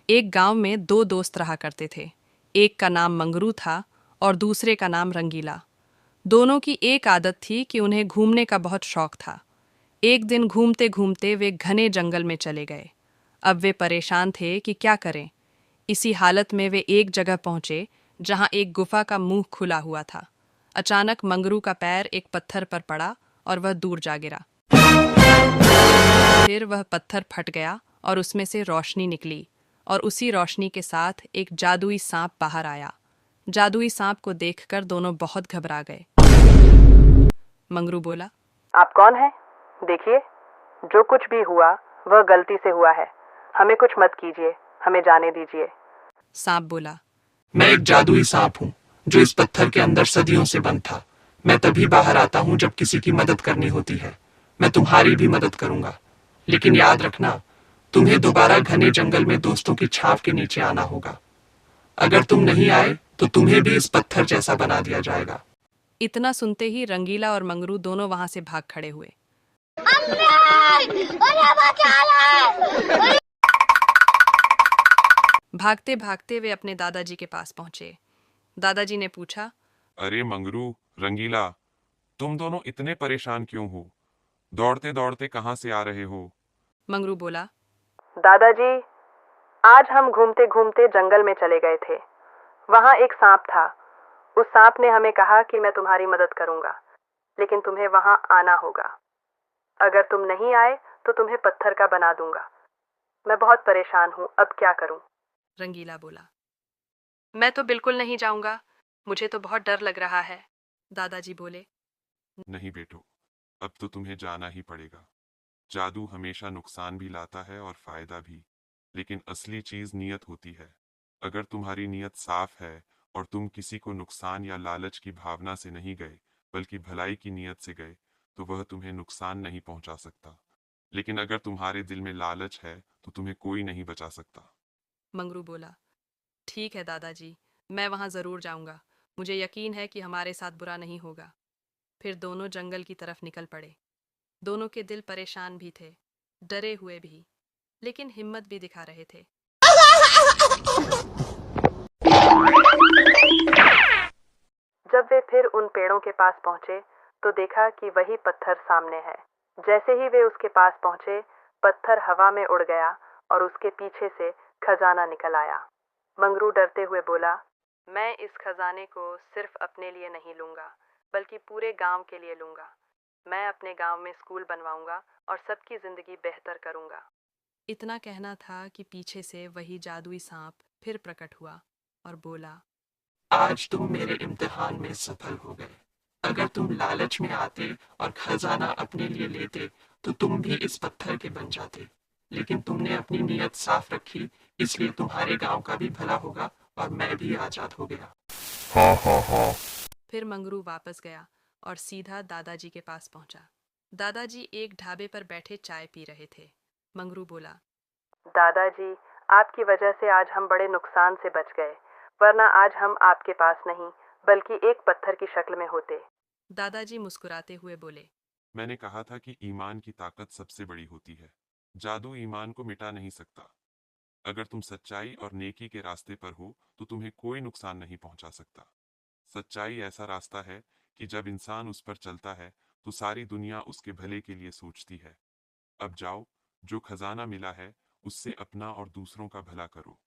एक गांव में दो दोस्त रहा करते थे। एक का नाम मंगरू था और दूसरे का नाम रंगीला। दोनों की एक आदत थी कि उन्हें घूमने का बहुत शौक था। एक दिन घूमते घूमते वे घने जंगल में चले गए। अब वे परेशान थे कि क्या करें। इसी हालत में वे एक जगह पहुंचे जहां एक गुफा का मुंह खुला हुआ था। अचानक मंगरू का पैर एक पत्थर पर पड़ा और वह दूर जा गिरा। फिर वह पत्थर फट गया और उसमें से रोशनी निकली, और उसी रोशनी के साथ एक जादुई सांप बाहर आया। जादुई सांप को देखकर दोनों बहुत घबरा गए। मंगरू बोला, आप कौन हैं? देखिए, जो कुछ भी हुआ वह गलती से हुआ है। हमें कुछ मत कीजिए, हमें जाने दीजिए। सांप बोला, मैं एक जादुई सांप हूँ जो इस पत्थर के अंदर सदियों से बंद था। मैं तभी बाहर आता हूँ जब किसी की मदद करनी होती है। मैं तुम्हारी भी मदद करूंगा, लेकिन याद रखना, तुम्हें दोबारा घने जंगल में दोस्तों की छाव के नीचे आना होगा। अगर तुम नहीं आए तो तुम्हें भी इस पत्थर जैसा बना दिया जाएगा। इतना सुनते ही रंगीला और मंगरू दोनों वहां से भाग खड़े हुए। भागते भागते वे अपने दादाजी के पास पहुंचे। दादाजी ने पूछा, अरे मंगरू, रंगीला, तुम दोनों इतने परेशान क्यों हो? दौड़ते दौड़ते कहाँ से आ रहे हो? मंगरू बोला, दादाजी, आज हम घूमते घूमते जंगल में चले गए थे। वहाँ एक सांप था। उस सांप ने हमें कहा कि मैं तुम्हारी मदद करूंगा, लेकिन तुम्हें वहाँ आना होगा। अगर तुम नहीं आए तो तुम्हें पत्थर का बना दूंगा। मैं बहुत परेशान हूँ, अब क्या करूं? रंगीला बोला, मैं तो बिल्कुल नहीं जाऊंगा, मुझे तो बहुत डर लग रहा है। दादाजी बोले, नहीं बेटो, अब तो तुम्हें जाना ही पड़ेगा। जादू हमेशा नुकसान भी लाता है और फायदा भी, लेकिन असली चीज नीयत होती है। अगर तुम्हारी नीयत साफ है और तुम किसी को नुकसान या लालच की भावना से नहीं गए, बल्कि भलाई की नीयत से गए, तो वह तुम्हें नुकसान नहीं पहुंचा सकता। लेकिन अगर तुम्हारे दिल में लालच है तो तुम्हें कोई नहीं बचा सकता। मंगरू बोला, ठीक है दादाजी, मैं वहां जरूर जाऊंगा। मुझे यकीन है कि हमारे साथ बुरा नहीं होगा। फिर दोनों जंगल की तरफ निकल पड़े। दोनों के दिल परेशान भी थे, डरे हुए भी, लेकिन हिम्मत भी दिखा रहे थे। जब वे फिर उन पेड़ों के पास पहुंचे तो देखा कि वही पत्थर सामने है। जैसे ही वे उसके पास पहुंचे, पत्थर हवा में उड़ गया और उसके पीछे से खजाना निकल आया। मंगरू डरते हुए बोला, मैं इस खजाने को सिर्फ अपने लिए नहीं लूंगा, बल्कि पूरे गांव के लिए लूंगा। मैं अपने गांव में स्कूल बनवाऊंगा और सबकी जिंदगी बेहतर करूंगा। इतना कहना था कि पीछे से वही जादुई सांप फिर प्रकट हुआ और बोला, आज तुम मेरे इम्तिहान में सफल हो गए। अगर तुम लालच में आते और खजाना अपने लिए लेते तो तुम भी इस पत्थर के बन जाते। लेकिन तुमने अपनी नीयत साफ रखी, इसलिए तुम्हारे गांव का भी भला होगा और मैं भी आजाद हो गया। हाँ हाँ हाँ। फिर मंगरू वापस गया और सीधा दादाजी के पास पहुंचा। दादाजी एक ढाबे पर बैठे चाय पी रहे थे। मंगरू बोला, दादाजी, आपकी वजह से आज हम बड़े नुकसान से बच गए, वरना आज हम आपके पास नहीं बल्कि एक पत्थर की शक्ल में होते। दादाजी मुस्कुराते हुए बोले, मैंने कहा था कि ईमान की ताकत सबसे बड़ी होती है। जादू ईमान को मिटा नहीं सकता। अगर तुम सच्चाई और नेकी के रास्ते पर हो तो तुम्हें कोई नुकसान नहीं पहुंचा सकता। सच्चाई ऐसा रास्ता है कि जब इंसान उस पर चलता है तो सारी दुनिया उसके भले के लिए सोचती है। अब जाओ, जो खजाना मिला है उससे अपना और दूसरों का भला करो।